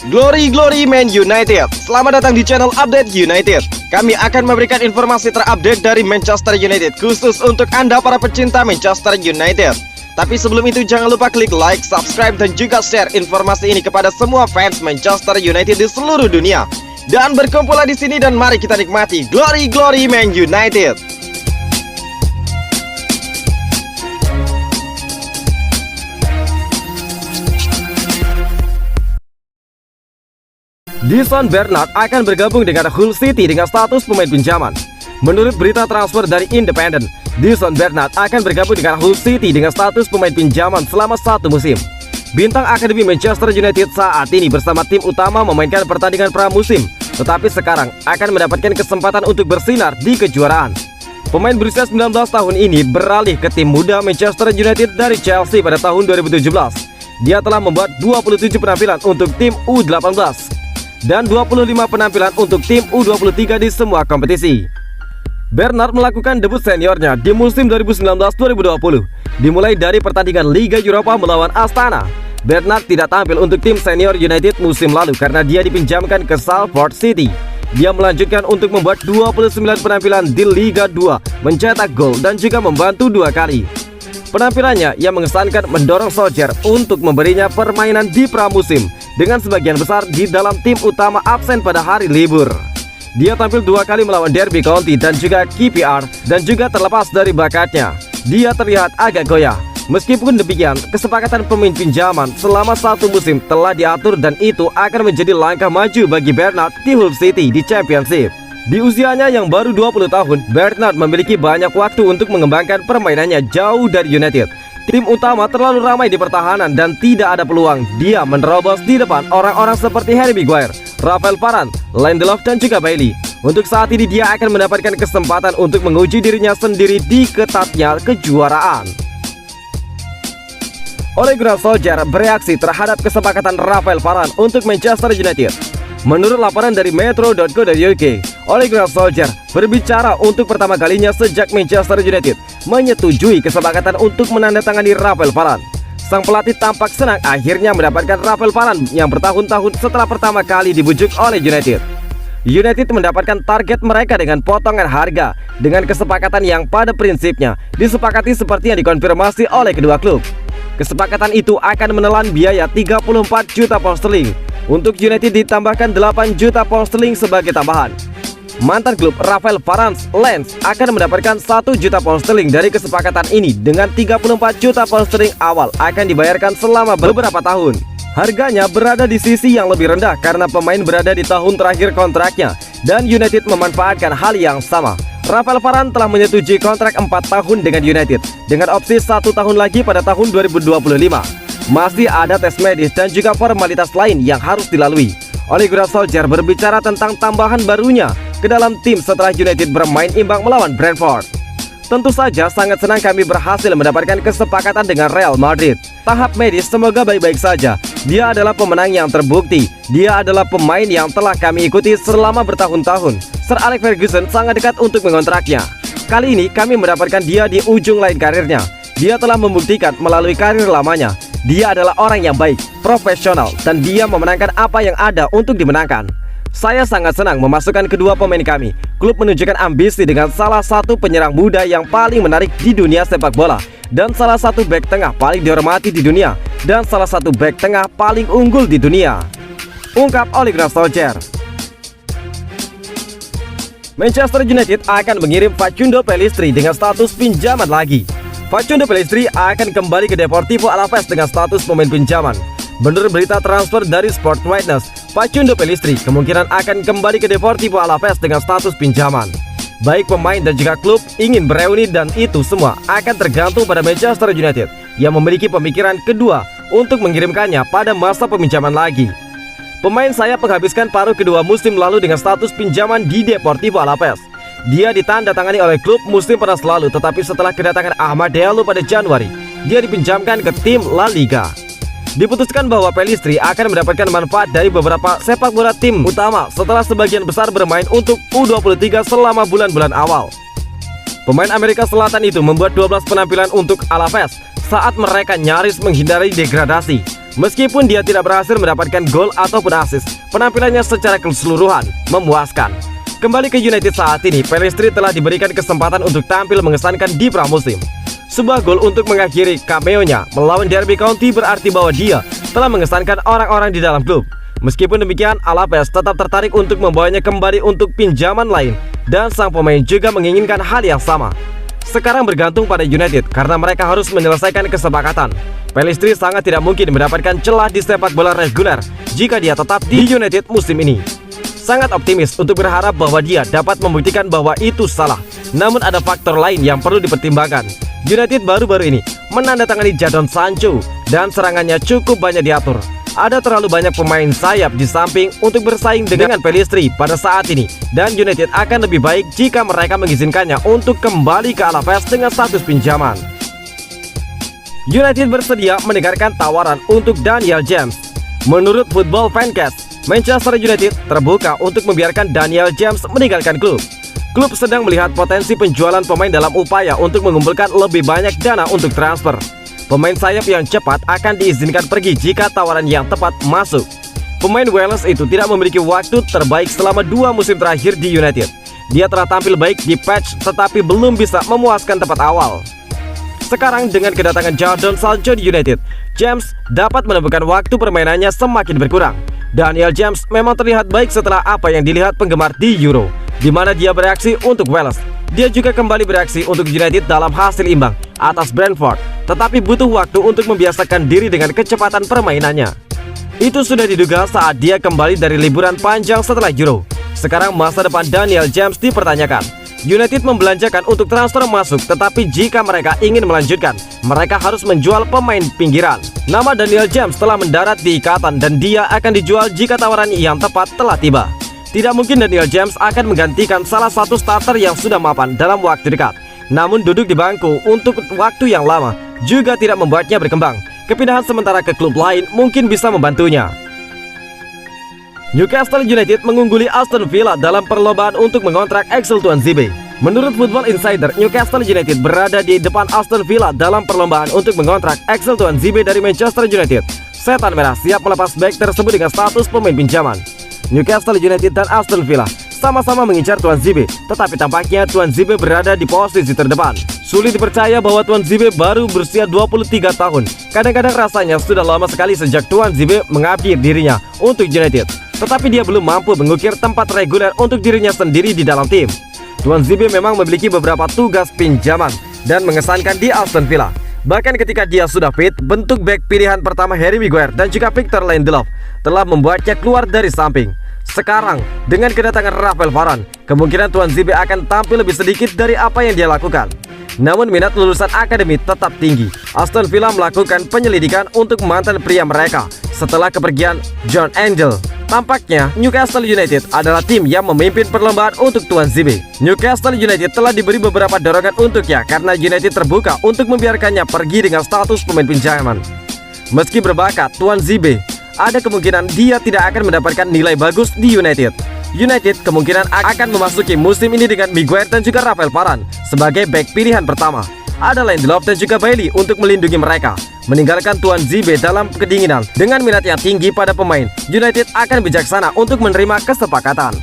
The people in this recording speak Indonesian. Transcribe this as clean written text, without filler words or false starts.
Glory Man United. Selamat datang di channel Update United. Kami akan memberikan informasi terupdate dari Manchester United khusus untuk Anda para pecinta Manchester United. Tapi sebelum itu jangan lupa klik like, subscribe dan juga share informasi ini kepada semua fans Manchester United di seluruh dunia. Dan berkumpullah di sini dan mari kita nikmati Glory Man United. Dejan Bernard akan bergabung dengan Hull City dengan status pemain pinjaman. Menurut berita transfer dari Independent, Dejan Bernard akan bergabung dengan Hull City dengan status pemain pinjaman selama 1 musim. Bintang Akademi Manchester United saat ini bersama tim utama memainkan pertandingan pramusim, tetapi sekarang akan mendapatkan kesempatan untuk bersinar di kejuaraan. Pemain berusia 19 tahun ini beralih ke tim muda Manchester United dari Chelsea pada tahun 2017. Dia telah membuat 27 penampilan untuk tim U18 dan 25 penampilan untuk tim U23 di semua kompetisi. Bernard melakukan debut seniornya di musim 2019-2020, dimulai dari pertandingan Liga Eropa melawan Astana. Bernard tidak tampil untuk tim senior United musim lalu karena dia dipinjamkan ke Salford City. Dia melanjutkan untuk membuat 29 penampilan di Liga 2, mencetak gol dan juga membantu 2 kali. Penampilannya yang mengesankan mendorong Solskjaer untuk memberinya permainan di pramusim, dengan sebagian besar di dalam tim utama absen pada hari libur. Dia tampil 2 kali melawan Derby County dan juga QPR, dan juga terlepas dari bakatnya, dia terlihat agak goyah. Meskipun demikian, kesepakatan pemain pinjaman selama 1 musim telah diatur dan itu akan menjadi langkah maju bagi Bernard di Hull City di Championship. Di usianya yang baru 20 tahun, Bernard memiliki banyak waktu untuk mengembangkan permainannya jauh dari United. Tim utama terlalu ramai di pertahanan dan tidak ada peluang dia menerobos di depan orang-orang seperti Harry Maguire, Rafael Varane, Lindelof dan juga Bailey. Untuk saat ini dia akan mendapatkan kesempatan untuk menguji dirinya sendiri di ketatnya kejuaraan. Ole Gunnar Solskjaer bereaksi terhadap kesepakatan Rafael Varane untuk Manchester United. Menurut laporan dari metro.co.uk, Ole Gunnar Solskjaer berbicara untuk pertama kalinya sejak Manchester United menyetujui kesepakatan untuk menandatangani Rafael Varane. Sang pelatih tampak senang akhirnya mendapatkan Rafael Varane yang bertahun-tahun setelah pertama kali dibujuk oleh United. United mendapatkan target mereka dengan potongan harga dengan kesepakatan yang pada prinsipnya disepakati seperti yang dikonfirmasi oleh kedua klub. Kesepakatan itu akan menelan biaya 34 juta pound sterling. Untuk United ditambahkan 8 juta pound sterling sebagai tambahan. Mantan klub Rafael Varane, Lens, akan mendapatkan 1 juta pound sterling dari kesepakatan ini dengan 34 juta pound sterling awal akan dibayarkan selama beberapa tahun. Harganya berada di sisi yang lebih rendah karena pemain berada di tahun terakhir kontraknya dan United memanfaatkan hal yang sama. Rafael Varane telah menyetujui kontrak 4 tahun dengan United dengan opsi 1 tahun lagi pada tahun 2025. Masih ada tes medis dan juga formalitas lain yang harus dilalui. Ole Gunnar Solskjaer berbicara tentang tambahan barunya ke dalam tim setelah United bermain imbang melawan Brentford. Tentu saja sangat senang kami berhasil mendapatkan kesepakatan dengan Real Madrid. Tahap medis semoga baik-baik saja. Dia adalah pemenang yang terbukti. Dia adalah pemain yang telah kami ikuti selama bertahun-tahun. Sir Alex Ferguson sangat dekat untuk mengontraknya. Kali ini kami mendapatkan dia di ujung lain karirnya. Dia telah membuktikan melalui karir lamanya. Dia adalah orang yang baik, profesional, dan dia memenangkan apa yang ada untuk dimenangkan. Saya sangat senang memasukkan kedua pemain kami. Klub menunjukkan ambisi dengan salah satu penyerang muda yang paling menarik di dunia sepak bola, dan salah satu bek tengah paling dihormati di dunia, dan salah satu bek tengah paling unggul di dunia, ungkap Ole Gunnar Solskjaer. Manchester United akan mengirim Facundo Pellistri dengan status pinjaman lagi. Facundo Pellistri akan kembali ke Deportivo Alaves dengan status pemain pinjaman. Menurut berita transfer dari Sport Witness, Facundo Pellistri kemungkinan akan kembali ke Deportivo Alaves dengan status pinjaman. Baik pemain dan juga klub ingin bereuni dan itu semua akan tergantung pada Manchester United yang memiliki pemikiran kedua untuk mengirimkannya pada masa peminjaman lagi. Pemain saya menghabiskan paruh kedua musim lalu dengan status pinjaman di Deportivo Alaves. Dia ditandatangani oleh klub musim panas lalu, tetapi setelah kedatangan Ahmad Diallo pada Januari, dia dipinjamkan ke tim La Liga. Diputuskan bahwa Pellistri akan mendapatkan manfaat dari beberapa sepak bola tim utama setelah sebagian besar bermain untuk U23 selama bulan-bulan awal. Pemain Amerika Selatan itu membuat 12 penampilan untuk Alaves saat mereka nyaris menghindari degradasi. Meskipun dia tidak berhasil mendapatkan gol ataupun assist, penampilannya secara keseluruhan memuaskan. Kembali ke United saat ini, Pellistri telah diberikan kesempatan untuk tampil mengesankan di pramusim. Sebuah gol untuk mengakhiri cameo-nya melawan Derby County berarti bahwa dia telah mengesankan orang-orang di dalam klub. Meskipun demikian, Alaves tetap tertarik untuk membawanya kembali untuk pinjaman lain, dan sang pemain juga menginginkan hal yang sama. Sekarang bergantung pada United karena mereka harus menyelesaikan kesepakatan. Pellistri sangat tidak mungkin mendapatkan celah di sepak bola reguler jika dia tetap di United musim ini. Sangat optimis untuk berharap bahwa dia dapat membuktikan bahwa itu salah. Namun ada faktor lain yang perlu dipertimbangkan. United baru-baru ini menandatangani Jadon Sancho dan serangannya cukup banyak diatur. Ada terlalu banyak pemain sayap di samping untuk bersaing dengan Pellistri pada saat ini, dan United akan lebih baik jika mereka mengizinkannya untuk kembali ke Alaves dengan status pinjaman. United bersedia mendengarkan tawaran untuk Daniel James. Menurut Football Fancast, Manchester United terbuka untuk membiarkan Daniel James meninggalkan klub. Klub sedang melihat potensi penjualan pemain dalam upaya untuk mengumpulkan lebih banyak dana untuk transfer. Pemain sayap yang cepat akan diizinkan pergi jika tawaran yang tepat masuk. Pemain Wales itu tidak memiliki waktu terbaik selama 2 musim terakhir di United. Dia telah tampil baik di patch tetapi belum bisa memuaskan tempat awal. Sekarang dengan kedatangan Jadon Sancho di United, James dapat menemukan waktu permainannya semakin berkurang. Daniel James memang terlihat baik setelah apa yang dilihat penggemar di Euro, di mana dia bereaksi untuk Wales. Dia juga kembali bereaksi untuk United dalam hasil imbang atas Brentford, tetapi butuh waktu untuk membiasakan diri dengan kecepatan permainannya. Itu sudah diduga saat dia kembali dari liburan panjang setelah Euro. Sekarang masa depan Daniel James dipertanyakan. United membelanjakan untuk transfer masuk, tetapi jika mereka ingin melanjutkan, mereka harus menjual pemain pinggiran. Nama Daniel James telah mendarat di ikatan dan dia akan dijual jika tawaran yang tepat telah tiba. Tidak mungkin Daniel James akan menggantikan salah satu starter yang sudah mapan dalam waktu dekat. Namun duduk di bangku untuk waktu yang lama juga tidak membuatnya berkembang. Kepindahan sementara ke klub lain mungkin bisa membantunya. Newcastle United mengungguli Aston Villa dalam perlombaan untuk mengontrak Axel Tuanzebe. Menurut Football Insider, Newcastle United berada di depan Aston Villa dalam perlombaan untuk mengontrak Axel Tuanzebe dari Manchester United. Setan Merah siap melepas bek tersebut dengan status pemain pinjaman. Newcastle United dan Aston Villa sama-sama mengincar Tuanzebe, tetapi tampaknya Tuanzebe berada di posisi terdepan. Sulit dipercaya bahwa Tuanzebe baru berusia 23 tahun. Kadang-kadang rasanya sudah lama sekali sejak Tuanzebe mengabdi dirinya untuk United, tetapi dia belum mampu mengukir tempat reguler untuk dirinya sendiri di dalam tim. Tuanzebe memang memiliki beberapa tugas pinjaman dan mengesankan di Aston Villa. Bahkan ketika dia sudah fit, bentuk bek pilihan pertama Harry Maguire dan juga Victor Lindelof telah membuatnya keluar dari samping. Sekarang, dengan kedatangan Rafael Varane, kemungkinan Tuanzebe akan tampil lebih sedikit dari apa yang dia lakukan. Namun minat lulusan akademi tetap tinggi. Aston Villa melakukan penyelidikan untuk mantan pria mereka setelah kepergian John Angel. Tampaknya Newcastle United adalah tim yang memimpin perlombaan untuk Tuanzebe. Newcastle United telah diberi beberapa dorongan untuknya karena United terbuka untuk membiarkannya pergi dengan status pemain pinjaman. Meski berbakat, Tuanzebe ada kemungkinan dia tidak akan mendapatkan nilai bagus di United. United kemungkinan akan memasuki musim ini dengan Maguire dan juga Rafael Varane sebagai bek pilihan pertama. Ada Lindelof dan juga Bailey untuk melindungi mereka. Meninggalkan Tuanzebe dalam kedinginan dengan minat yang tinggi pada pemain, United akan bijaksana untuk menerima kesepakatan.